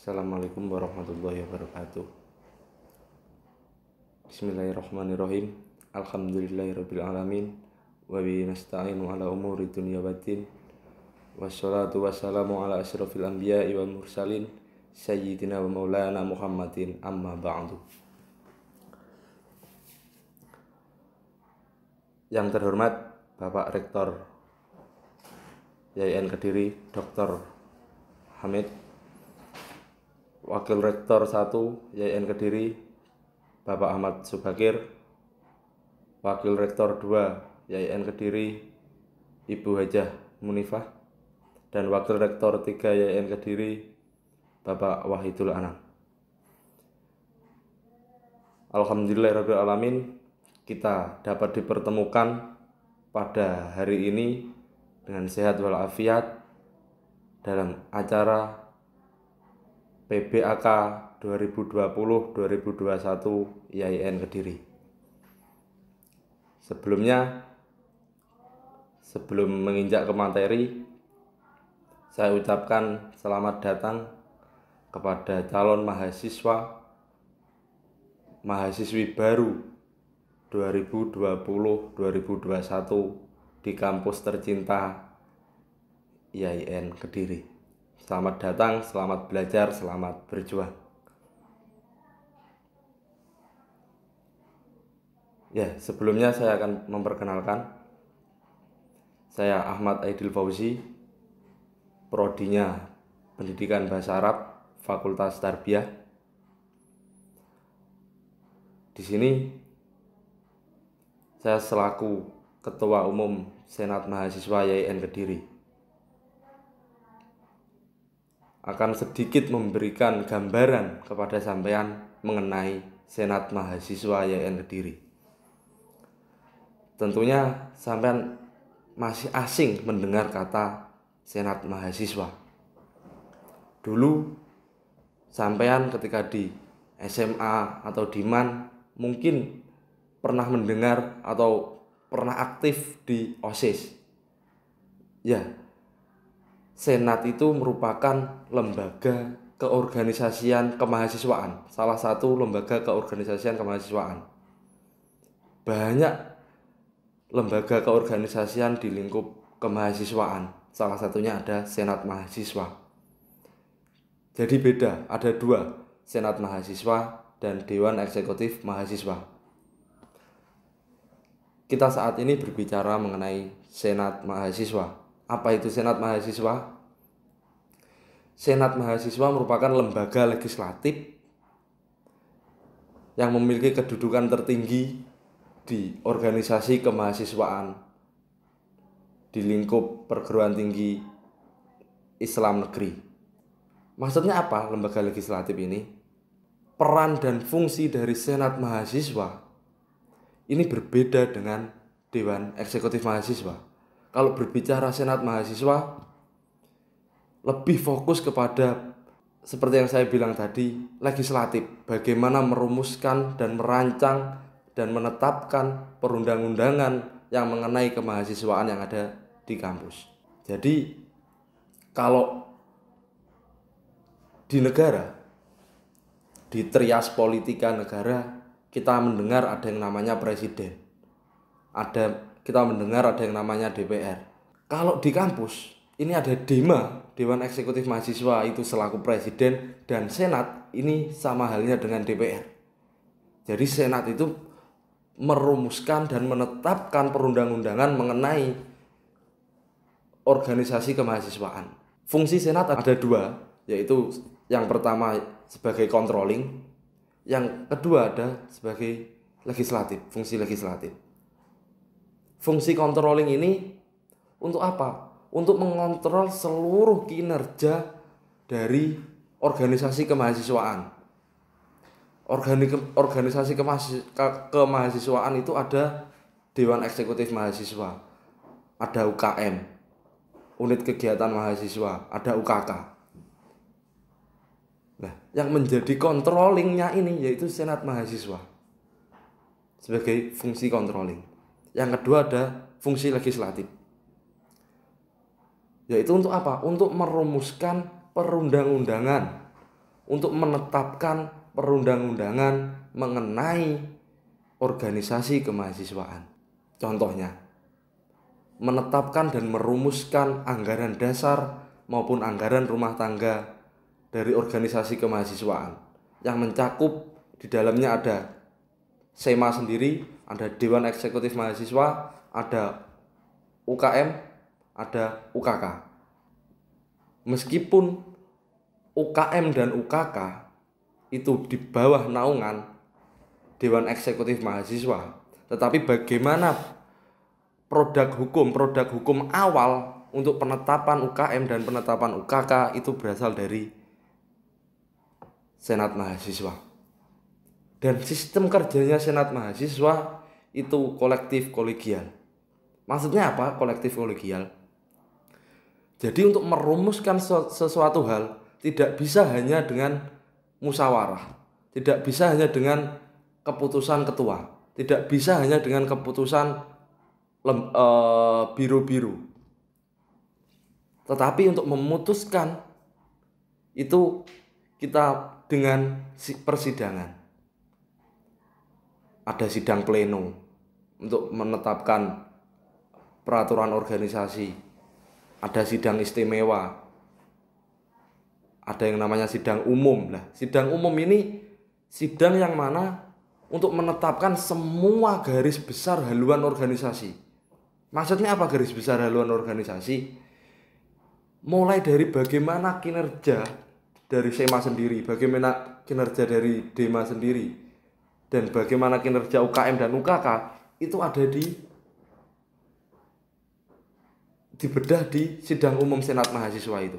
Assalamualaikum warahmatullahi wabarakatuh. Bismillahirrahmanirrahim. Alhamdulillahirabbil alamin. Wa bihi nasta'inu ala umuri dunya waddin. Wassalatu wassalamu ala asyrafil anbiya'i wal mursalin sayyidina wa maulana Muhammadin amma ba'du. Yang terhormat Bapak Rektor YIN Kediri Dr. Hamid, Wakil Rektor 1 YIN Kediri Bapak Ahmad Subakir, Wakil Rektor 2 YIN Kediri Ibu Hajah Munifah, dan Wakil Rektor 3 YIN Kediri Bapak Wahidul Anam. Alhamdulillahirabbil alamin, kita dapat dipertemukan pada hari ini dengan sehat walafiat dalam acara PBAK 2020-2021 YIN Kediri. Sebelum menginjak ke materi, saya ucapkan selamat datang kepada calon mahasiswi baru 2020-2021 di kampus tercinta YIN Kediri. Selamat datang, selamat belajar, selamat berjuang. Sebelumnya saya akan memperkenalkan. Saya Ahmad Aidil Fauzi, prodinya Pendidikan Bahasa Arab, Fakultas Tarbiyah. Di sini saya selaku Ketua Umum Senat Mahasiswa YIN Kediri akan sedikit memberikan gambaran kepada sampean mengenai Senat Mahasiswa YIN Kediri. Tentunya sampean masih asing mendengar kata Senat Mahasiswa. Dulu sampean ketika di SMA atau di MAN mungkin pernah mendengar atau pernah aktif di OSIS. Senat itu merupakan lembaga keorganisasian kemahasiswaan, salah satu lembaga keorganisasian kemahasiswaan. Banyak lembaga keorganisasian di lingkup kemahasiswaan, salah satunya ada Senat Mahasiswa. Jadi beda, ada dua, Senat Mahasiswa dan Dewan Eksekutif Mahasiswa. Kita saat ini berbicara mengenai Senat Mahasiswa. Apa itu Senat Mahasiswa? Senat Mahasiswa merupakan lembaga legislatif yang memiliki kedudukan tertinggi di organisasi kemahasiswaan di lingkup perguruan tinggi Islam negeri. Maksudnya apa lembaga legislatif ini? Peran dan fungsi dari Senat Mahasiswa ini berbeda dengan Dewan Eksekutif Mahasiswa. Kalau berbicara Senat Mahasiswa, lebih fokus kepada, seperti yang saya bilang tadi, legislatif. Bagaimana merumuskan dan merancang dan menetapkan perundang-undangan yang mengenai kemahasiswaan yang ada di kampus. Jadi, kalau di negara, di trias politika negara, kita mendengar ada yang namanya presiden. Kita mendengar ada yang namanya DPR. Kalau di kampus, ini ada Dewan Eksekutif Mahasiswa itu selaku presiden, dan Senat ini sama halnya dengan DPR. Jadi Senat itu merumuskan dan menetapkan perundang-undangan mengenai organisasi kemahasiswaan. Fungsi Senat ada dua, yaitu yang pertama sebagai controlling, yang kedua ada sebagai legislatif, fungsi legislatif. Fungsi controlling ini untuk apa? Untuk mengontrol seluruh kinerja dari organisasi kemahasiswaan. Organisasi kemahasiswaan itu ada Dewan Eksekutif Mahasiswa, ada UKM, Unit Kegiatan Mahasiswa, ada UKK. Nah, yang menjadi controllingnya ini yaitu Senat Mahasiswa sebagai fungsi controlling. Yang kedua ada fungsi legislatif. Yaitu untuk apa? Untuk merumuskan perundang-undangan untuk menetapkan perundang-undangan mengenai organisasi kemahasiswaan. Contohnya, menetapkan dan merumuskan anggaran dasar maupun anggaran rumah tangga dari organisasi kemahasiswaan yang mencakup di dalamnya ada SEMA sendiri, ada Dewan Eksekutif Mahasiswa, ada UKM, ada UKK. Meskipun UKM dan UKK itu di bawah naungan Dewan Eksekutif Mahasiswa, tetapi bagaimana produk hukum awal untuk penetapan UKM dan penetapan UKK itu berasal dari Senat Mahasiswa. Dan sistem kerjanya Senat Mahasiswa itu kolektif kolegial. Maksudnya apa kolektif kolegial? Jadi untuk merumuskan sesuatu hal tidak bisa hanya dengan musyawarah, tidak bisa hanya dengan keputusan ketua, tidak bisa hanya dengan keputusan biru-biru. Tetapi untuk memutuskan itu kita dengan persidangan. Ada sidang pleno untuk menetapkan peraturan organisasi. Ada sidang istimewa. Ada yang namanya sidang umum. Nah, sidang umum ini sidang yang mana untuk menetapkan semua garis besar haluan organisasi. Maksudnya apa garis besar haluan organisasi? Mulai dari bagaimana kinerja dari SEMA sendiri, bagaimana kinerja dari DEMA sendiri, dan bagaimana kinerja UKM dan UKK itu ada dibedah di sidang umum Senat Mahasiswa itu.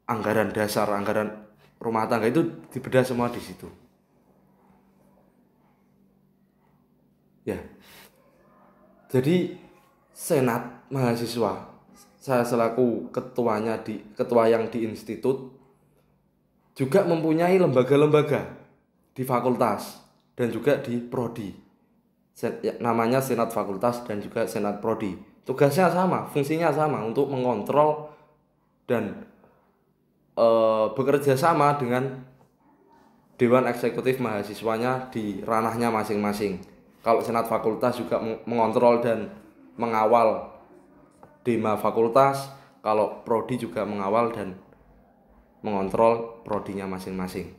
Anggaran dasar, anggaran rumah tangga itu dibedah semua di situ. Ya. Jadi Senat Mahasiswa, saya selaku ketua yang di institut juga mempunyai lembaga-lembaga di fakultas dan juga di prodi. Namanya Senat Fakultas dan juga Senat Prodi. Tugasnya sama, fungsinya sama untuk mengontrol dan bekerja sama dengan Dewan Eksekutif Mahasiswanya di ranahnya masing-masing. Kalau Senat Fakultas juga mengontrol dan mengawal DEMA fakultas, kalau prodi juga mengawal dan mengontrol prodinya masing-masing.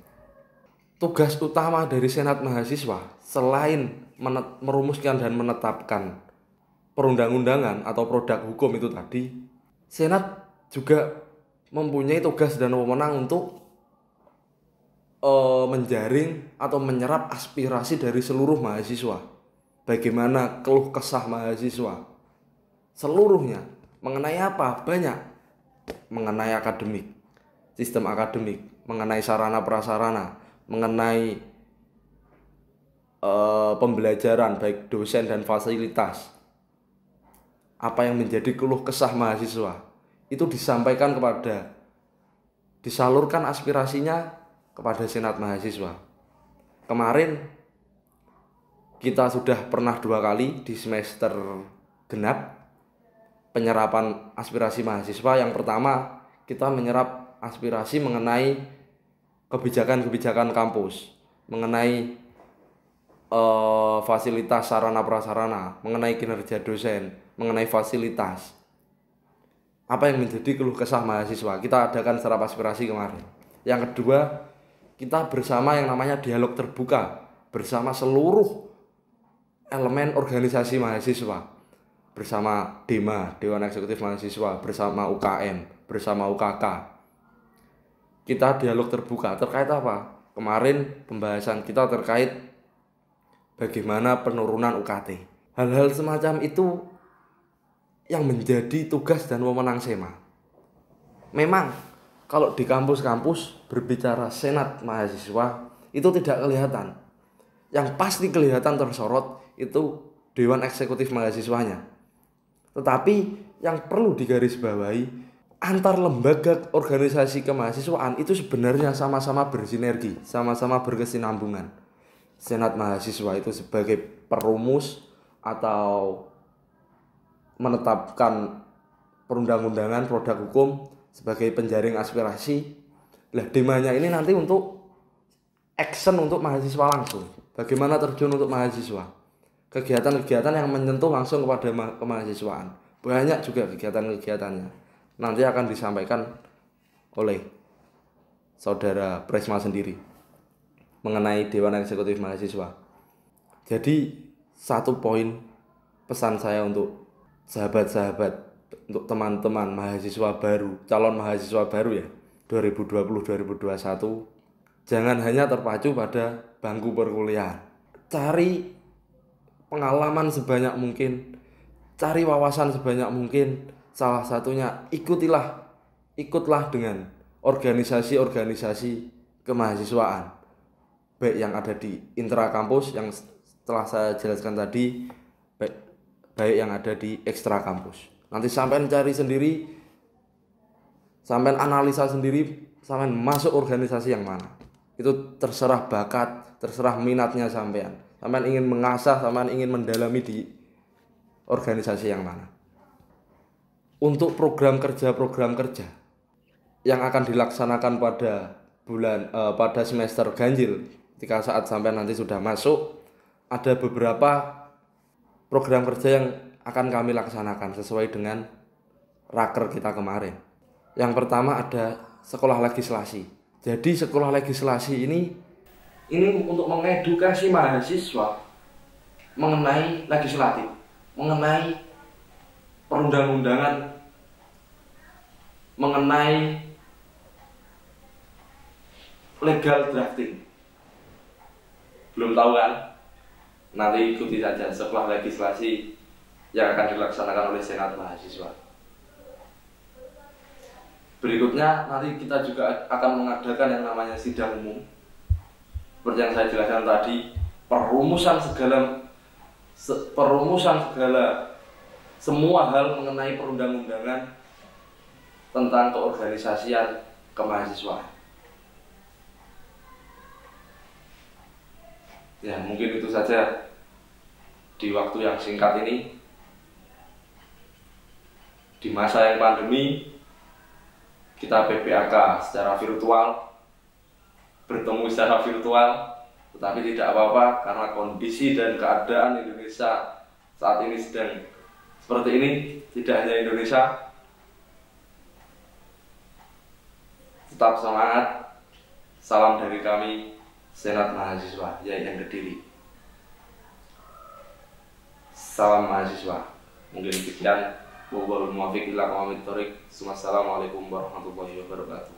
Tugas utama dari Senat Mahasiswa selain merumuskan dan menetapkan perundang-undangan atau produk hukum itu tadi, Senat juga mempunyai tugas dan wewenang untuk menjaring atau menyerap aspirasi dari seluruh mahasiswa. Bagaimana keluh kesah mahasiswa seluruhnya mengenai apa? Banyak. Mengenai akademik, sistem akademik, mengenai sarana prasarana, mengenai pembelajaran baik dosen dan fasilitas. Apa yang menjadi keluh kesah mahasiswa itu disalurkan aspirasinya kepada Senat Mahasiswa. Kemarin kita sudah pernah 2 kali di semester genap penyerapan aspirasi mahasiswa. Yang pertama, kita menyerap aspirasi mengenai kebijakan-kebijakan kampus, mengenai fasilitas sarana prasarana, mengenai kinerja dosen, mengenai fasilitas. Apa yang menjadi keluh kesah mahasiswa? Kita adakan serap aspirasi kemarin. Yang kedua, kita bersama yang namanya dialog terbuka bersama seluruh elemen organisasi mahasiswa, bersama DEMA, Dewan Eksekutif Mahasiswa, bersama UKM, bersama UKK. Kita dialog terbuka terkait apa? Kemarin pembahasan kita terkait bagaimana penurunan UKT. Hal-hal semacam itu yang menjadi tugas dan wewenang SEMA. Memang kalau di kampus-kampus berbicara Senat Mahasiswa itu tidak kelihatan. Yang pasti kelihatan tersorot itu Dewan Eksekutif Mahasiswanya. Tetapi yang perlu digarisbawahi, antar lembaga organisasi kemahasiswaan itu sebenarnya sama-sama bersinergi, sama-sama berkesinambungan. Senat Mahasiswa itu sebagai perumus atau menetapkan perundang-undangan produk hukum, sebagai penjaring aspirasi, Lah demanya ini nanti untuk action untuk mahasiswa langsung. Bagaimana terjun untuk mahasiswa? Kegiatan-kegiatan yang menyentuh langsung kepada kemahasiswaan. Banyak juga kegiatan-kegiatannya. Nanti akan disampaikan oleh Saudara Presma sendiri mengenai Dewan Eksekutif Mahasiswa. Jadi satu poin pesan saya untuk sahabat-sahabat, untuk teman-teman mahasiswa baru, calon mahasiswa baru ya, 2020-2021, jangan hanya terpacu pada bangku perkuliahan. Cari pengalaman sebanyak mungkin, cari wawasan sebanyak mungkin. Salah satunya ikutlah dengan organisasi-organisasi kemahasiswaan, baik yang ada di intra kampus yang telah saya jelaskan tadi, baik yang ada di ekstra kampus. Nanti sampean cari sendiri, sampean analisa sendiri, sampean masuk organisasi yang mana. Itu terserah bakat, terserah minatnya sampean. Sampean ingin mengasah, sampean ingin mendalami di organisasi yang mana. Untuk program kerja yang akan dilaksanakan pada semester ganjil, ketika saat sampean nanti sudah masuk, ada beberapa program kerja yang akan kami laksanakan sesuai dengan raker kita kemarin. Yang pertama ada sekolah legislasi. Jadi sekolah legislasi ini untuk mengedukasi mahasiswa mengenai legislatif, mengenai perundang-undangan, mengenai legal drafting. Belum tahu kan? Nanti ikuti saja sekolah legislasi yang akan dilaksanakan oleh Senat Mahasiswa. Berikutnya nanti kita juga akan mengadakan yang namanya sidang umum. Seperti yang saya jelaskan tadi, perumusan segala semua hal mengenai perundang-undangan tentang keorganisasian kemahasiswaan. Ya, mungkin itu saja di waktu yang singkat ini. Di masa yang pandemi, kita PPAK secara virtual, bertemu secara virtual, tetapi tidak apa-apa karena kondisi dan keadaan Indonesia saat ini sedang seperti ini. Tidak hanya Indonesia, tetap semangat. Salam dari kami Senat Mahasiswa yang Kediri. Salam mahasiswa. Mungkin sekian. Wassalamualaikum warahmatullahi wabarakatuh.